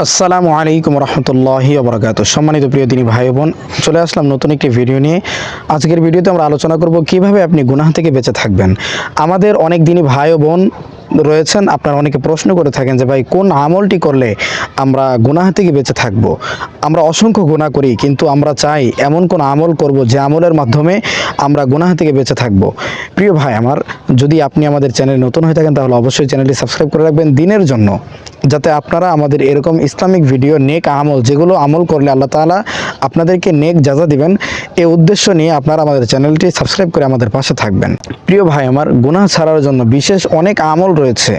আসসালামু আলাইকুম রহমতুল্লাহি ওবরাকাতুহু। সম্মানিত প্রিয় দিনী ভাই বোন, চলে আসলাম নতুন একটি ভিডিও নিয়ে। আজকের ভিডিওতে আমরা আলোচনা করব কিভাবে আপনি গুনাহ থেকে বেঁচে থাকবেন। আমাদের অনেক দিনী ভাই বোন রয়েছেন, আপনারা অনেকে প্রশ্ন করে থাকেন যে ভাই কোন আমলটি করলে আমরা গুনাহ থেকে বেঁচে থাকব। আমরা অসংখ্য গুনাহ করি, কিন্তু আমরা চাই এমন কোন আমল করব যে আমলের মাধ্যমে আমরা গুনাহ থেকে বেঁচে থাকব। প্রিয় ভাই আমার, যদি আপনি আমাদের চ্যানেলে নতুন হয়ে থাকেন তাহলে অবশ্যই চ্যানেলটি সাবস্ক্রাইব করে রাখবেন দিনের জন্য, যাতে আপনারা আমাদের এরকম ইসলামিক ভিডিও, নেক আমল, যেগুলো আমল করলে আল্লাহ তাআলা আপনাদেরকে নেক জাযা দিবেন, এই উদ্দেশ্য নিয়ে আপনারা আমাদের চ্যানেলটি সাবস্ক্রাইব করে আমাদের পাশে থাকবেন। প্রিয় ভাই আমার, গুনাহ ছাড়ার জন্য বিশেষ অনেক আমল রয়েছে।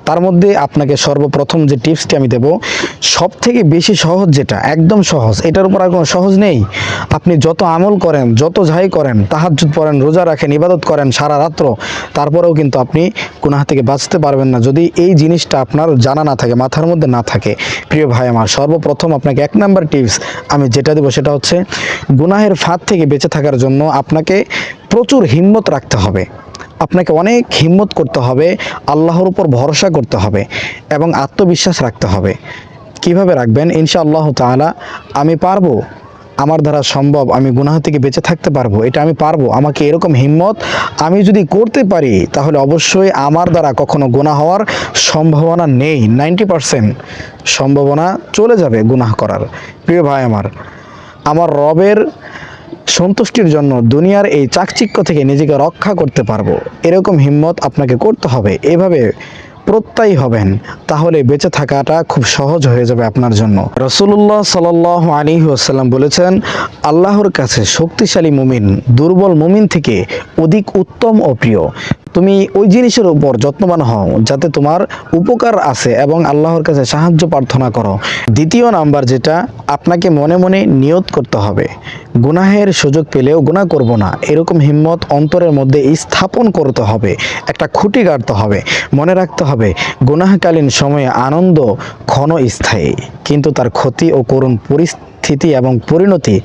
তার মধ্যে আপনাকে সর্বপ্রথম যে টিপসটি আমি দেব, সব থেকে বেশি সহজ, যেটা একদম সহজ, এটার উপর আর কোনো সহজ নেই। আপনি যত আমল করেন, যত যাই করেন, তাহাজ্জুদ পড়েন, রোজা রাখেন, ইবাদত করেন সারা রাত্র, তারপরেও কিন্তু আপনি গুনাহ থেকে বাঁচতে পারবেন না যদি এই জিনিসটা আপনার জানা না থাকে, মাথার মধ্যে না থাকে। প্রিয় ভাই আমার, সর্বপ্রথম আপনাকে 1 নাম্বার টিপস আমি যেটা দেবো সেটা হচ্ছে, গুনাহের ফাঁদ থেকে বেঁচে থাকার জন্য আপনাকে প্রচুর হিম্মত রাখতে হবে। আপনাকে অনেক হিম্মত করতে হবে, আল্লাহর উপর ভরসা করতে হবে এবং আত্মবিশ্বাস রাখতে হবে। কিভাবে রাখবেন? ইনশাআল্লাহ তাআলা আমি পারবো, আমার দ্বারা সম্ভব, আমি গুনাহ থেকে বেঁচে থাকতে পারবো, এটা আমি পারবো, আমাকে এরকম হিম্মত আমি যদি করতে পারি তাহলে অবশ্যই আমার দ্বারা কখনো গুনাহ হওয়ার সম্ভাবনা নেই। 90% সম্ভাবনা চলে যাবে গুনাহ করার। প্রিয় ভাই আমার রবের সন্তুষ্টির জন্য দুনিয়ার এই চাকচিক্য থেকে নিজেকে রক্ষা করতে পারবো, এরকম হিম্মত আপনাকে করতে হবে। এভাবে প্রত্যয়ী হবেন, তাহলে বেঁচে থাকাটা খুব সহজ হয়ে যাবে আপনার জন্য। রাসূলুল্লাহ সাল্লাল্লাহু আলাইহি ওয়াসাল্লাম বলেছেন, আল্লাহর কাছে শক্তিশালী মুমিন দুর্বল মুমিন থেকে অধিক উত্তম ও প্রিয়। তুমি ওই জিনিসের উপর যত্নবান হও যাতে তোমার উপকার আছে এবং আল্লাহর কাছে সাহায্য প্রার্থনা করো। দ্বিতীয় নাম্বার যেটা, আপনাকে মনে মনে নিয়ত করতে হবে, গুনাহের সুযোগ পেলেও গুনাহ করব না, এরকম হিম্মত অন্তরের মধ্যে স্থাপন করতে হবে। একটা খুঁটি গাড়তে হবে, মনে রাখতে হবে গুনাহকালীন সময়ে আনন্দ ক্ষণস্থায়ী, কিন্তু তার ক্ষতি ও করুণ পরিস্থিতি এবং পরিণতি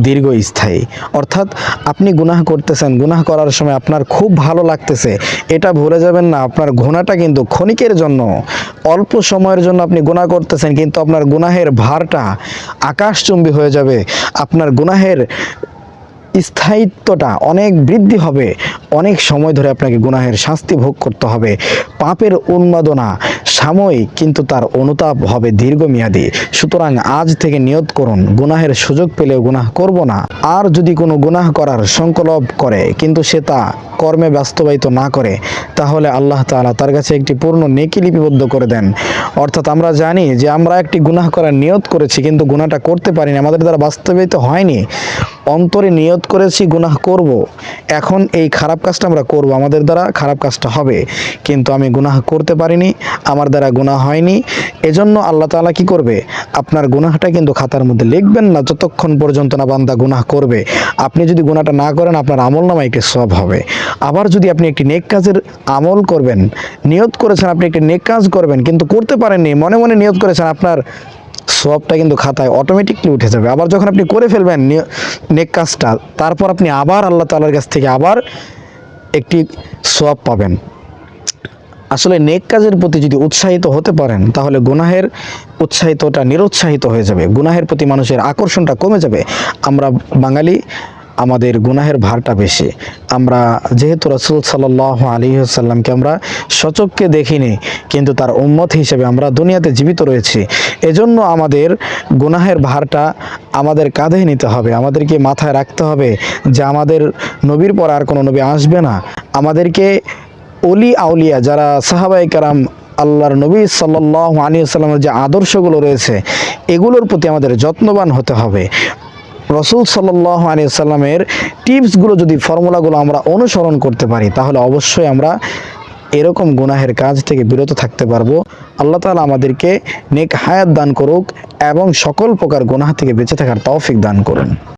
দীর্ঘস্থায়ী। অর্থাৎ আপনি গুনাহ করতেছেন, গুনাহ করার সময় আপনার খুব ভালো লাগতেছে, এটা ভুলে যাবেন না, আপনার গুনাহটা কিন্তু ক্ষণিকের জন্য, অল্প সময়ের জন্য আপনি গুনাহ করতেছেন, কিন্তু আপনার গুনাহের ভারটা আকাশচুম্বী হয়ে যাবে। আপনার গুনাহের স্থায়িত্বটা অনেক বৃদ্ধি হবে, অনেক সময় ধরে আপনাকে গুনাহের শাস্তি ভোগ করতে হবে। পাপের উন্মাদনা সাময়িক, কিন্তু তার অনুতাপ হবে দীর্ঘমেয়াদী। সুতরাং আজ থেকে নিয়ত করুন, গুনাহের সুযোগ পেলেও গুনাহ করব না। আর যদি কোনো গুনাহ করার সংকল্প করে কিন্তু সে তা কর্মে বাস্তবায়িত না করে, তাহলে আল্লাহ তাআলা তার কাছে একটি পূর্ণ নেকি লিপিবদ্ধ করে দেন। অর্থাৎ আমরা জানি যে আমরা একটি গুনাহ করার নিয়ত করেছি, কিন্তু গুনাহটা করতে পারিনি, আমাদের দ্বারা বাস্তবায়িত হয়নি। অন্তরে নিয়ত করেছি গুনাহ করব, এখন এই খারাপ কাজটা আমরা করব, আমাদের দ্বারা খারাপ কাজটা হবে, কিন্তু আমি গুনাহ করতে পারিনি, আমার দ্বারা গুনাহ হয়নি। এজন্য আল্লাহ তাআলা কি করবে? আপনার গুনাহটা কিন্তু খাতার মধ্যে লিখবেন না যতক্ষণ পর্যন্ত না বান্দা গুনাহ করবে। আপনি যদি গুনাহটা না করেন, আপনার আমলনামায় একটি সওয়াব হবে। আবার যদি আপনি একটি নেক কাজের আমল করবেন, নিয়ত করেছেন আপনি একটি নেক কাজ করবেন, কিন্তু করতে পারেননি, মনে মনে নিয়ত করেছেন, আপনার সওয়াবটা কিন্তু খাতায় অটোমেটিকলি উঠে যাবে। আবার যখন আপনি করে ফেলবেন নেক কাজটা, তারপর আপনি আবার আল্লাহ তাআলার কাছ থেকে আবার একটি সওয়াব পাবেন। আসলে নেক কাজের প্রতি যদি উৎসাহিত হতে পারেন, তাহলে গুনাহের উৎসাহিতটা নিরুৎসাহিত হয়ে যাবে, গুনাহের প্রতি মানুষের আকর্ষণটা কমে যাবে। আমরা বাঙালি, আমাদের গুনাহের ভারটা বেশি। আমরা যেহেতু রাসূল সাল্লাল্লাহু আলাইহি ওয়াসাল্লামকে আমরা সচক্ষে দেখিনি, কিন্তু তার উম্মত হিসেবে আমরা দুনিয়াতে জীবিত রয়েছি। এজন্য আমাদের গুনাহের ভারটা আমাদের কাঁধে নিতে হবে, আমাদেরকে মাথায় রাখতে হবে যে আমাদের নবীর পর আর কোনো নবী আসবে না। আমাদেরকে ওলি আউলিয়া যারা সাহাবায়ে কেরাম, আল্লাহর নবী সাল্লাল্লাহু আলাইহি ওয়াসাল্লামের যে আদর্শগুলো রয়েছে, এগুলোর প্রতি আমাদের যত্নবান হতে হবে। রাসূল সাল্লাল্লাহু আলাইহি ওয়াসাল্লামের টিপসগুলো, যদি ফর্মুলাগুলো আমরা অনুসরণ করতে পারি, তাহলে অবশ্যই আমরা এরকম গুনাহের কাজ থেকে বিরত থাকতে পারবো। আল্লাহ তাআলা আমাদেরকে নেক হায়াত দান করুক এবং সকল প্রকার গুনাহ থেকে বেঁচে থাকার তৌফিক দান করুন।